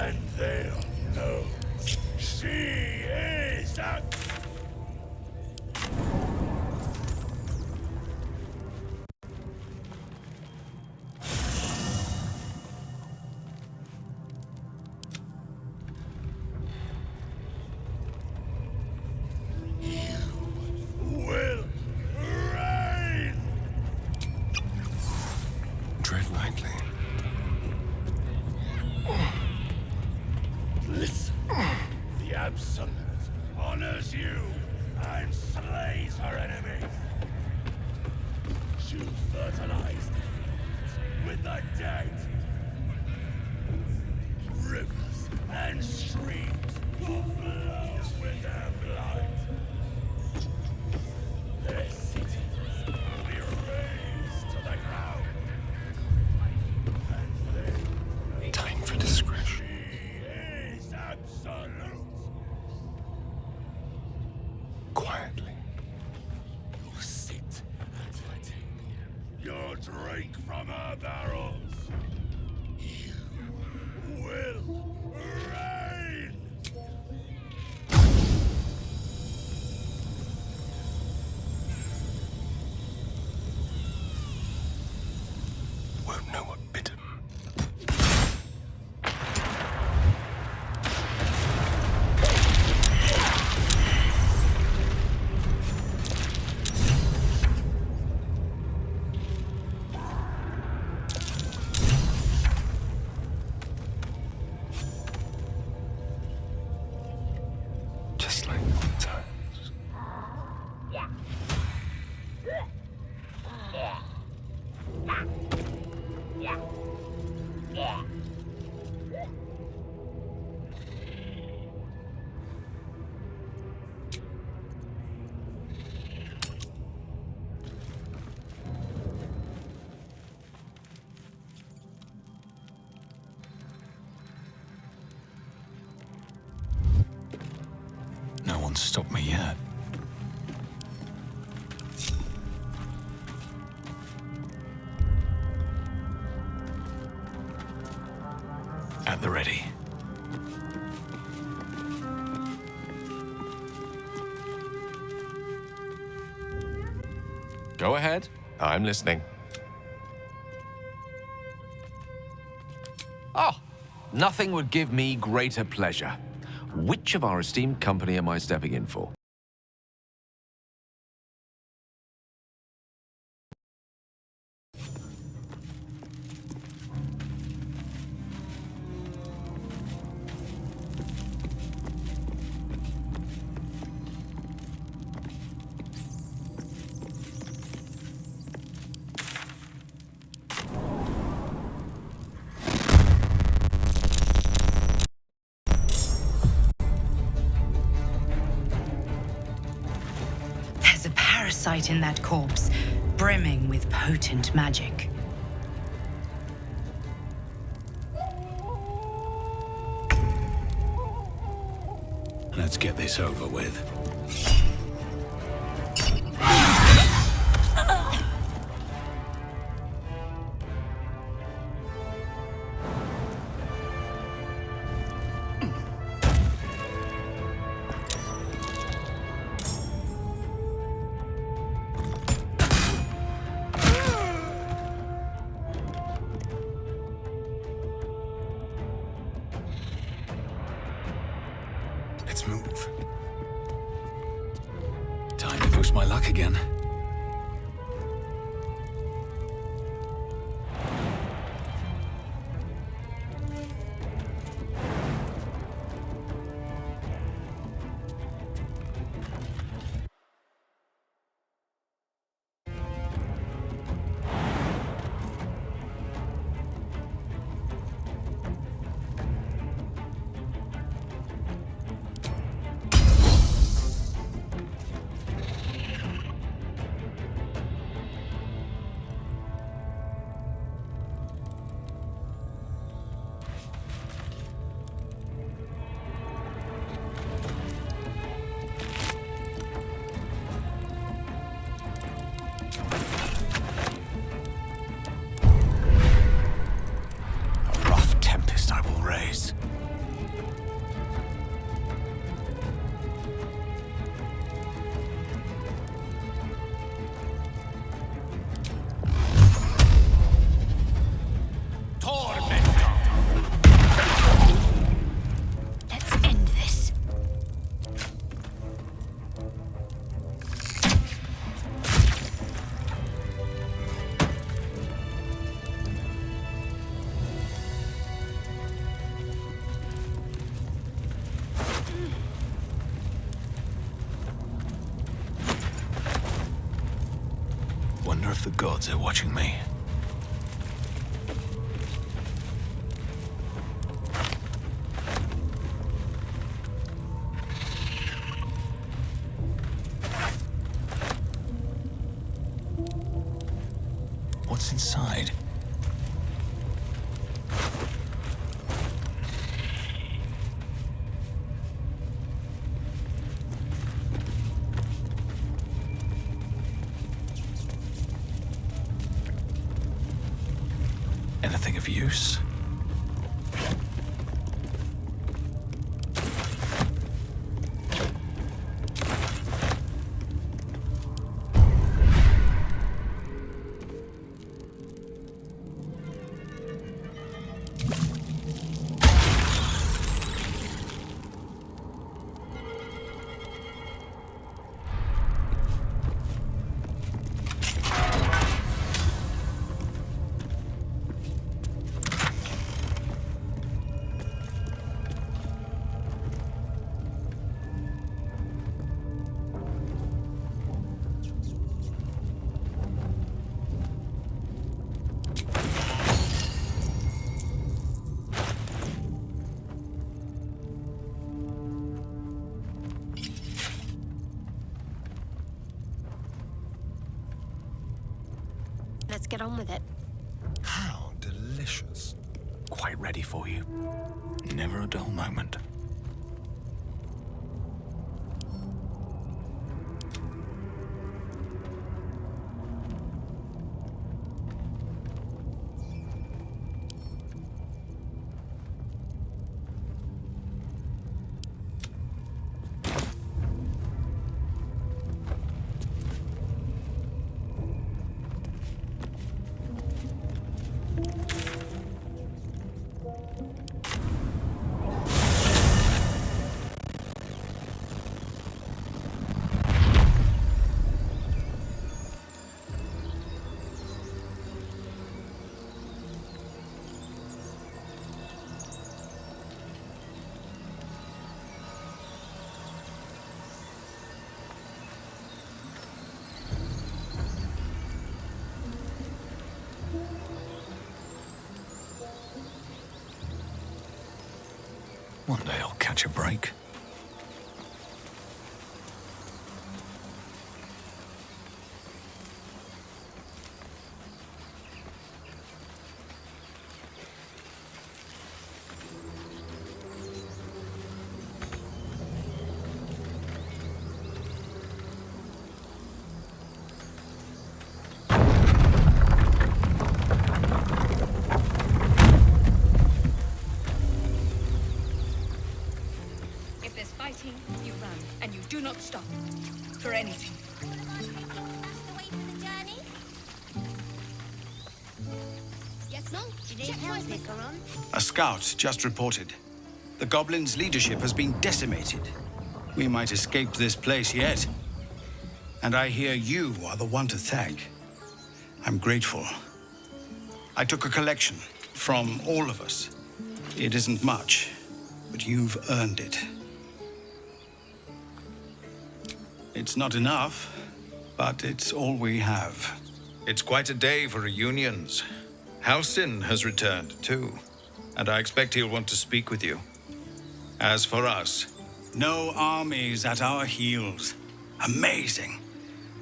And they'll know she is a... will reign! Tread lightly. Listen, the Absolute honors you and slays her enemies. She'll fertilize the fields with the dead. Rivers and streams will flow with their blood. Their cities will be razed to the ground. And then Time for discretion. she is absolute. Quietly. You'll sit at her table. You'll drink from her barrels. You will reign. Won't know what bit him. Just like old times. No one's stopped me yet. At the ready. Go ahead. I'm listening. Oh, nothing would give me greater pleasure. Which of our esteemed company am I stepping in for? There's a parasite in that corpse, brimming with potent magic. Let's get this over with. Let's move. Time to push my luck again. A rough tempest I will raise. if the gods are watching me. What's inside? Anything of use? Let's get on with it. How delicious. Quite ready for you. Never a dull moment. One day I'll catch a break. If there's fighting, you run, and you do not stop. For anything. Yes, no? Did you help pick her on? A scout just reported. The goblins' leadership has been decimated. We might escape this place yet. And I hear you are the one to thank. I'm grateful. I took a collection from all of us. It isn't much, but you've earned it. It's not enough, but it's all we have. It's quite a day for reunions. Halsin has returned, too. And I expect he'll want to speak with you. As for us... No armies at our heels. Amazing.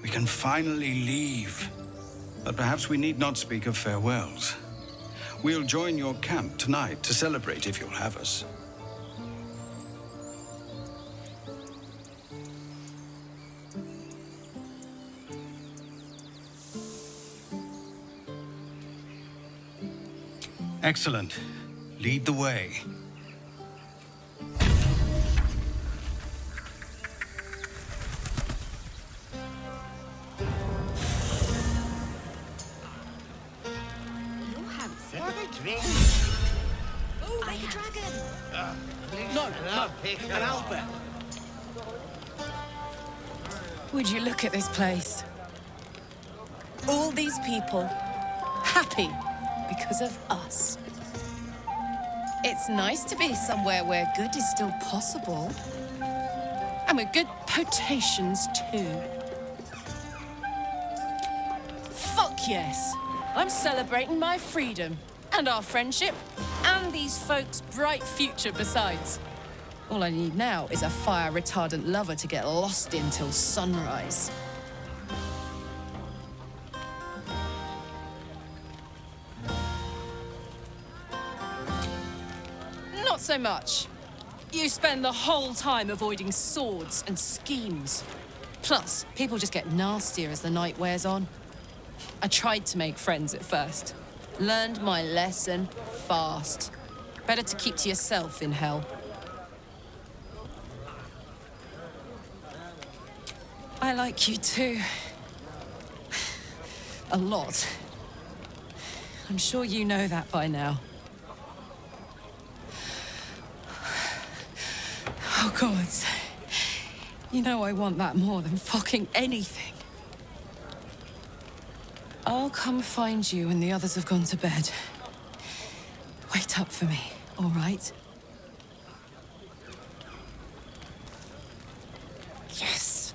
We can finally leave. But perhaps we need not speak of farewells. We'll join your camp tonight to celebrate if you'll have us. Excellent. Lead the way. You're handsome. Have a drink. Oh, like a dragon. No, an Albert. Would you look at this place? All these people, happy because of us. It's nice to be somewhere where good is still possible. And with good potations, too. Fuck yes. I'm celebrating my freedom, and our friendship, and these folks' bright future besides. All I need now is a fire-retardant lover to get lost in till sunrise. Not so much. You spend the whole time avoiding swords and schemes. Plus, people just get nastier as the night wears on. I tried to make friends at first. Learned my lesson fast. Better to keep to yourself in hell. I like you too. A lot. I'm sure you know that by now. Oh, God. You know I want that more than fucking anything. I'll come find you when the others have gone to bed. Wait up for me, all right? Yes.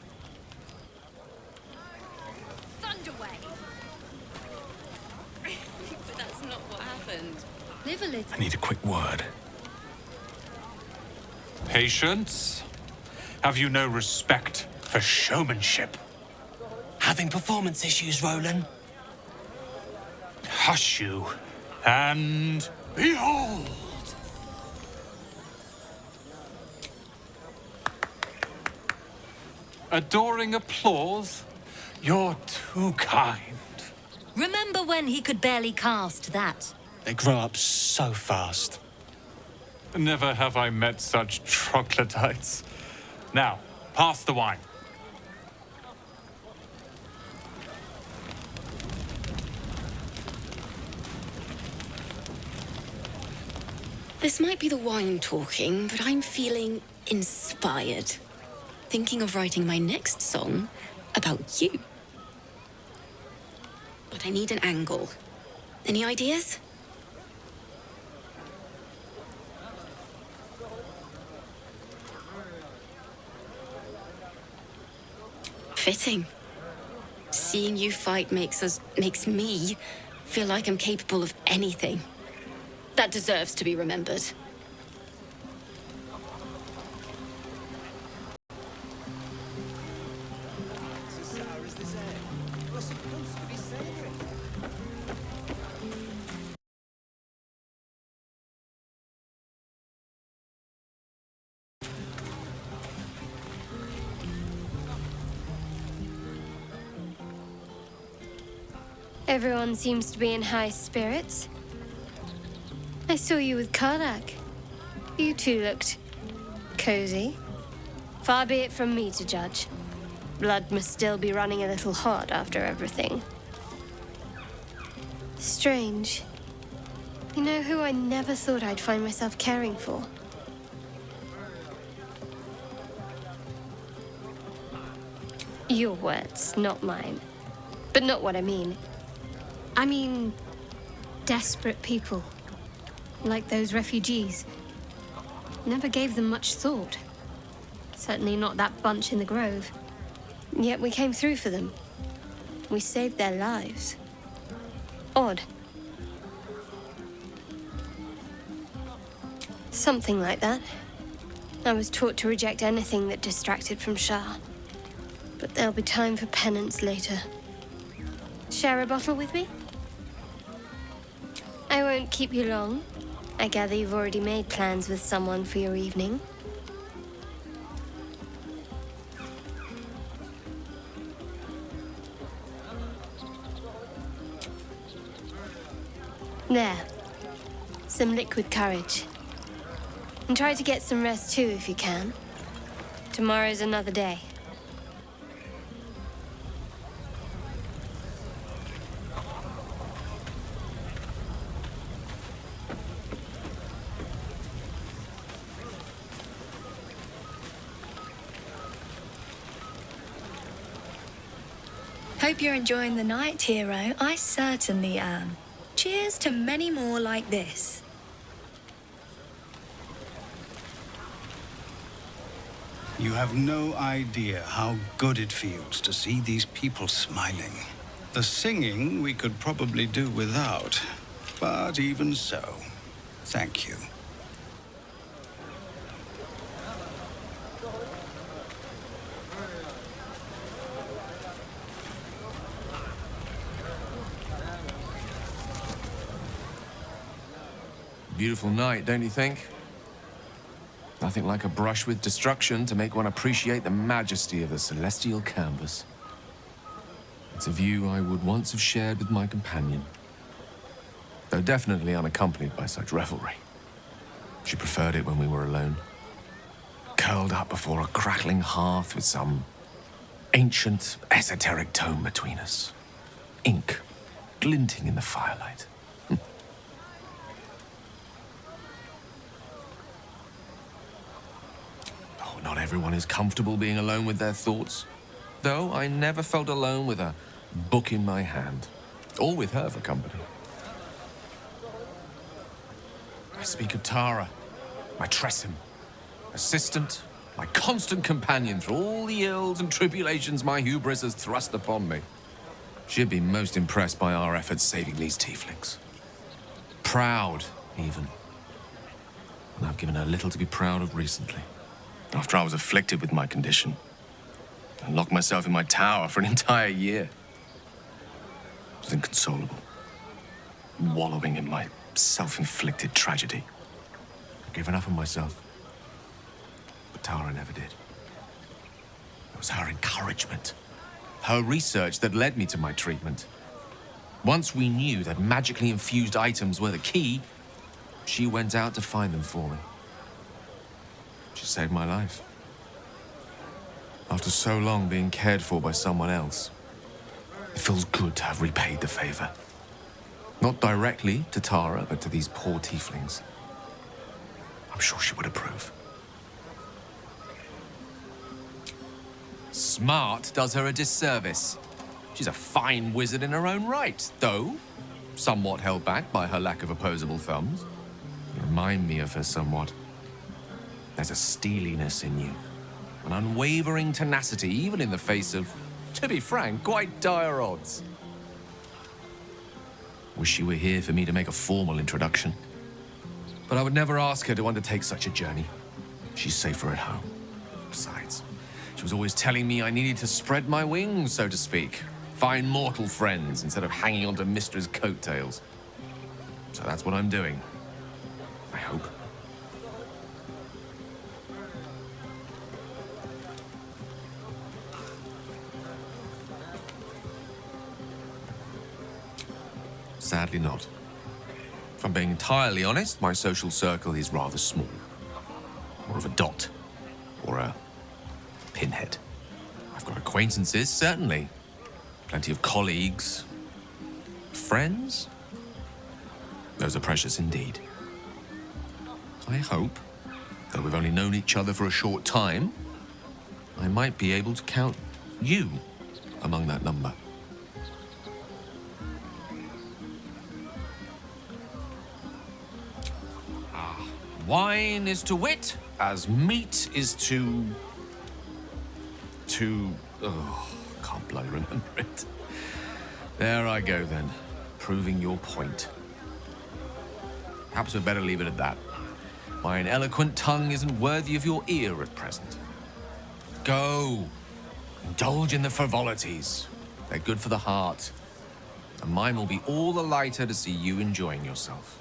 Thunderway. But that's not what happened. Live a little. I need a quick word. Patience? Have you no respect for showmanship? Having performance issues, Roland? Hush you, and behold! Adoring applause? You're too kind. Remember when he could barely cast that? They grow up so fast. Never have I met such troglodytes. Now, pass the wine. This might be the wine talking, but I'm feeling inspired. Thinking of writing my next song about you. But I need an angle. Any ideas? Fitting. Seeing you fight makes me feel like I'm capable of anything. That deserves to be remembered. Everyone seems to be in high spirits. I saw you with Karlak. You two looked cozy. Far be it from me to judge. Blood must still be running a little hot after everything. Strange. You know who I never thought I'd find myself caring for? Your words, not mine. But not what I mean. I mean, desperate people. Like those refugees. Never gave them much thought. Certainly not that bunch in the grove. Yet we came through for them. We saved their lives. Odd. Something like that. I was taught to reject anything that distracted from Shah. But there'll be time for penance later. Share a bottle with me? I won't keep you long. I gather you've already made plans with someone for your evening. There. Some liquid courage. And try to get some rest too if you can. Tomorrow's another day. Hope you're enjoying the night, hero. I certainly am. Cheers to many more like this. You have no idea how good it feels to see these people smiling. The singing we could probably do without, but even so, thank you. Beautiful night, don't you think? Nothing like a brush with destruction to make one appreciate the majesty of the celestial canvas. It's a view I would once have shared with my companion, though definitely unaccompanied by such revelry. She preferred it when we were alone, curled up before a crackling hearth with some ancient, esoteric tome between us. Ink glinting in the firelight. Oh, not everyone is comfortable being alone with their thoughts, though I never felt alone with a book in my hand, or with her for company. I speak of Tara, my Tressym, assistant, my constant companion through all the ills and tribulations my hubris has thrust upon me. She'd be most impressed by our efforts saving these tieflings. Proud, even. And I've given her little to be proud of recently. After I was afflicted with my condition, I locked myself in my tower for an entire year. I was inconsolable, wallowing in my self-inflicted tragedy. I'd given up on myself, but Tara never did. It was her encouragement, her research that led me to my treatment. Once we knew that magically infused items were the key, she went out to find them for me. She saved my life. After so long being cared for by someone else, it feels good to have repaid the favor. Not directly to Tara, but to these poor tieflings. I'm sure she would approve. Smart does her a disservice. She's a fine wizard in her own right, though somewhat held back by her lack of opposable thumbs. You remind me of her somewhat. There's a steeliness in you, an unwavering tenacity, even in the face of, to be frank, quite dire odds. Wish she were here for me to make a formal introduction. But I would never ask her to undertake such a journey. She's safer at home. Besides, she was always telling me I needed to spread my wings, so to speak. Find mortal friends instead of hanging onto Mistra's coattails. So that's what I'm doing. I hope. Sadly not. If I'm being entirely honest, my social circle is rather small. More of a dot, or a pinhead. I've got acquaintances, certainly. Plenty of colleagues. Friends? Those are precious indeed. I hope, though we've only known each other for a short time, I might be able to count you among that number. Wine is to wit, as meat is to... Oh, can't bloody remember it. There I go then, proving your point. Perhaps we'd better leave it at that. Mine eloquent tongue isn't worthy of your ear at present. Go, indulge in the frivolities. They're good for the heart. And mine will be all the lighter to see you enjoying yourself.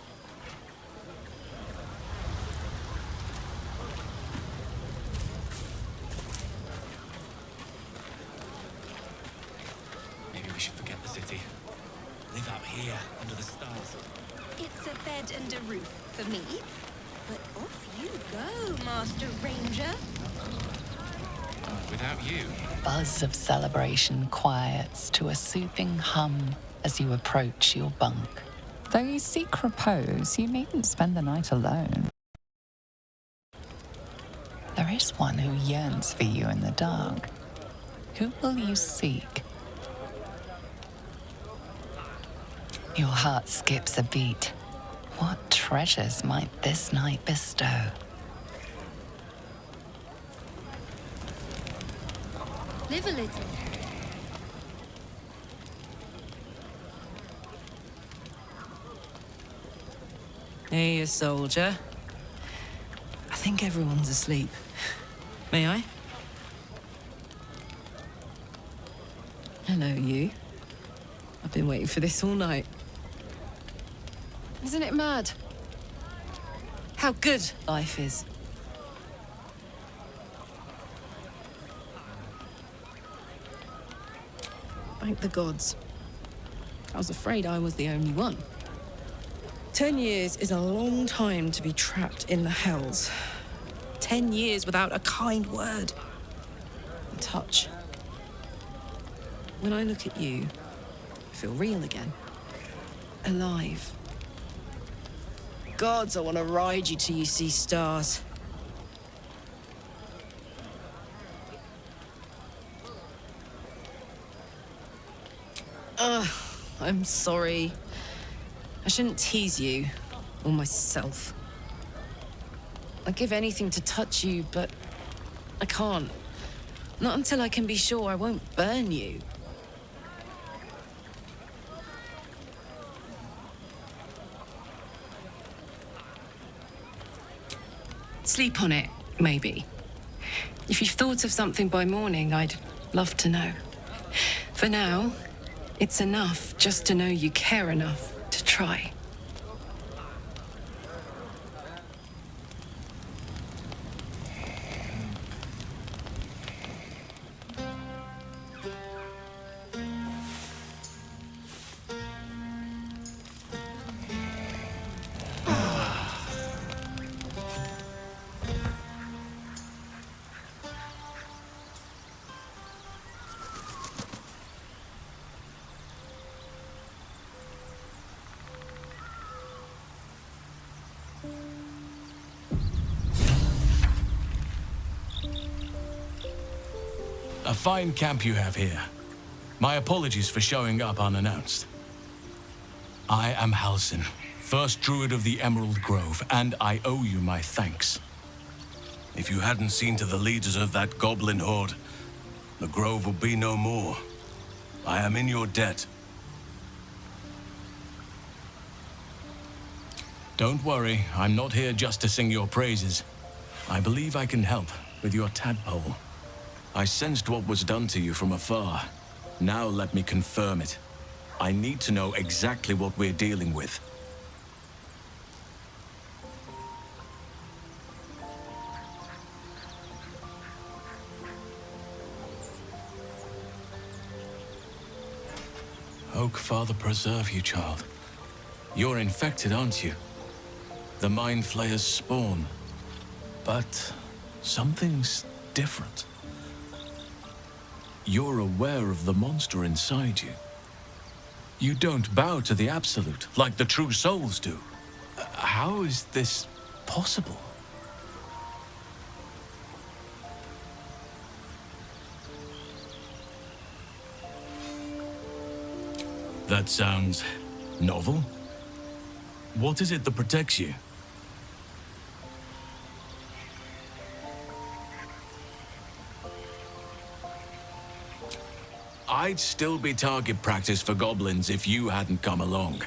Bed and a roof for me, but off you go, Master Ranger. Without you. Buzz of celebration quiets to a soothing hum as you approach your bunk. Though you seek repose, you needn't spend the night alone. There is one who yearns for you in the dark. Who will you seek? Your heart skips a beat. What treasures might this night bestow? Live a little. Hey, soldier. I think everyone's asleep. May I? Hello, you. I've been waiting for this all night. Isn't it mad? How good life is. Thank the gods. I was afraid I was the only one. 10 years is a long time to be trapped in the hells. 10 years without a kind word. A touch. When I look at you, I feel real again. Alive. Gods, I want to ride you till you see stars. I'm sorry. I shouldn't tease you, or myself. I'd give anything to touch you, but I can't. Not until I can be sure I won't burn you. Sleep on it, maybe. If you've thought of something by morning, I'd love to know. For now, it's enough just to know you care enough to try. A fine camp you have here. My apologies for showing up unannounced. I am Halsin, first druid of the Emerald Grove, and I owe you my thanks. If you hadn't seen to the leaders of that goblin horde, the grove would be no more. I am in your debt. Don't worry, I'm not here just to sing your praises. I believe I can help with your tadpole. I sensed what was done to you from afar. Now let me confirm it. I need to know exactly what we're dealing with. Oak, Father, preserve you, child. You're infected, aren't you? The Mind Flayer's spawn. But something's different. You're aware of the monster inside you. You don't bow to the Absolute, like the true souls do. How is this possible? That sounds novel. What is it that protects you? I'd still be target practice for goblins if you hadn't come along.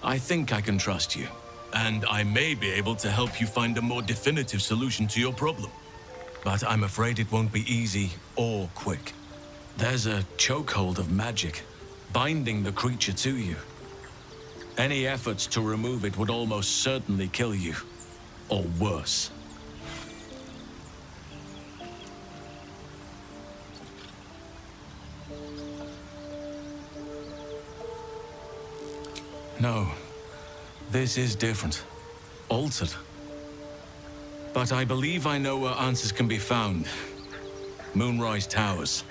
I think I can trust you. And I may be able to help you find a more definitive solution to your problem. But I'm afraid it won't be easy or quick. There's a chokehold of magic, binding the creature to you. Any efforts to remove it would almost certainly kill you. Or worse. No, this is different. Altered. But I believe I know where answers can be found. Moonrise Towers.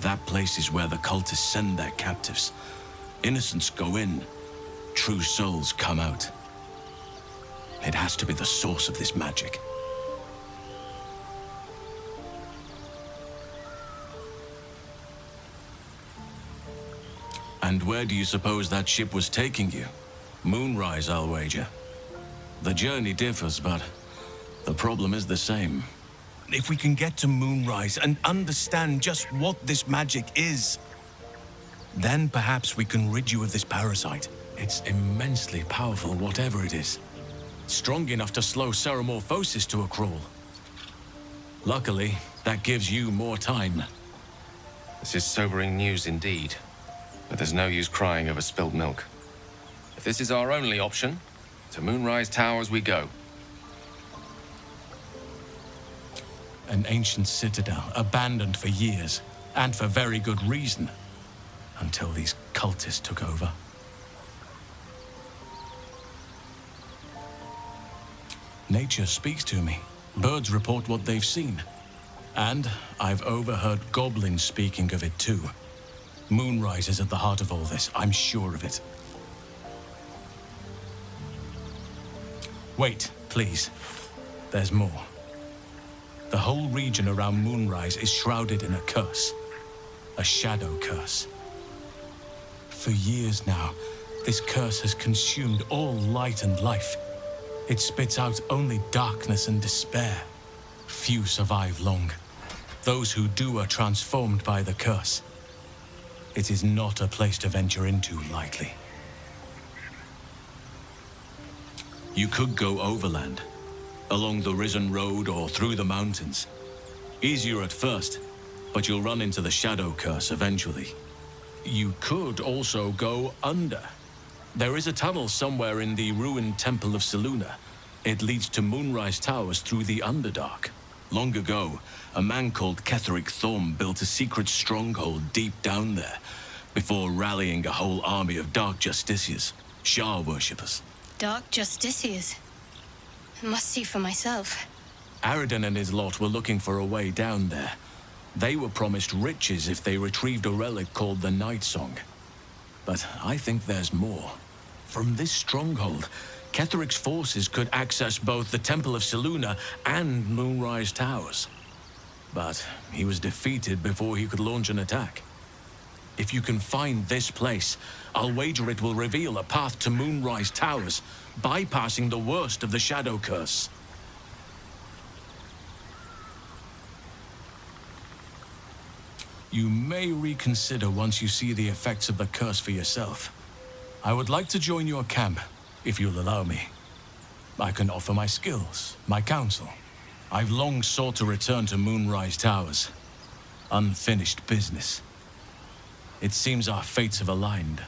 That place is where the cultists send their captives. Innocents go in, true souls come out. It has to be the source of this magic. And where do you suppose that ship was taking you? Moonrise, I'll wager. The journey differs, but the problem is the same. If we can get to Moonrise and understand just what this magic is, then perhaps we can rid you of this parasite. It's immensely powerful, whatever it is. Strong enough to slow ceremorphosis to a crawl. Luckily, that gives you more time. This is sobering news indeed. But there's no use crying over spilt milk. If this is our only option, to Moonrise Towers we go. An ancient citadel, abandoned for years, and for very good reason, until these cultists took over. Nature speaks to me. Birds report what they've seen. And I've overheard goblins speaking of it too. Moonrise is at the heart of all this, I'm sure of it. Wait, please. There's more. The whole region around Moonrise is shrouded in a curse. A shadow curse. For years now, this curse has consumed all light and life. It spits out only darkness and despair. Few survive long. Those who do are transformed by the curse. It is not a place to venture into lightly. You could go overland, along the Risen Road or through the mountains. Easier at first, but you'll run into the shadow curse eventually. You could also go under. There is a tunnel somewhere in the ruined Temple of Selûne. It leads to Moonrise Towers through the Underdark. Long ago, a man called Ketheric Thorm built a secret stronghold deep down there, before rallying a whole army of Dark Justiciars, Shah worshippers. Dark Justiciars. Must see for myself. Aridin and his lot were looking for a way down there. They were promised riches if they retrieved a relic called the Night Song. But I think there's more. From this stronghold, Ketheric's forces could access both the Temple of Selûne and Moonrise Towers. But he was defeated before he could launch an attack. If you can find this place, I'll wager it will reveal a path to Moonrise Towers, bypassing the worst of the Shadow Curse. You may reconsider once you see the effects of the curse for yourself. I would like to join your camp, if you'll allow me. I can offer my skills, my counsel. I've long sought to return to Moonrise Towers. Unfinished business. It seems our fates have aligned.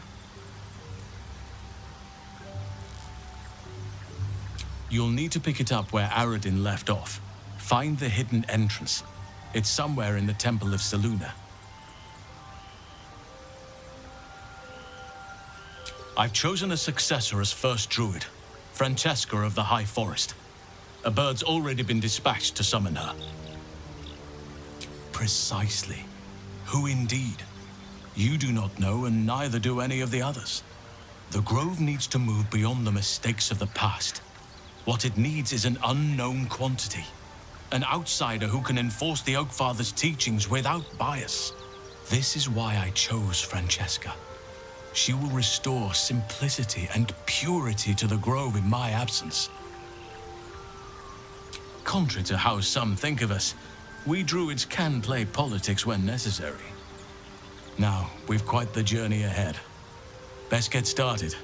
You'll need to pick it up where Aridin left off. Find the hidden entrance. It's somewhere in the Temple of Selûne. I've chosen a successor as first druid, Francesca of the High Forest. A bird's already been dispatched to summon her. Precisely. Who indeed? You do not know, and neither do any of the others. The Grove needs to move beyond the mistakes of the past. What it needs is an unknown quantity. An outsider who can enforce the Oakfather's teachings without bias. This is why I chose Francesca. She will restore simplicity and purity to the Grove in my absence. Contrary to how some think of us, we druids can play politics when necessary. Now, we've quite the journey ahead. Best get started.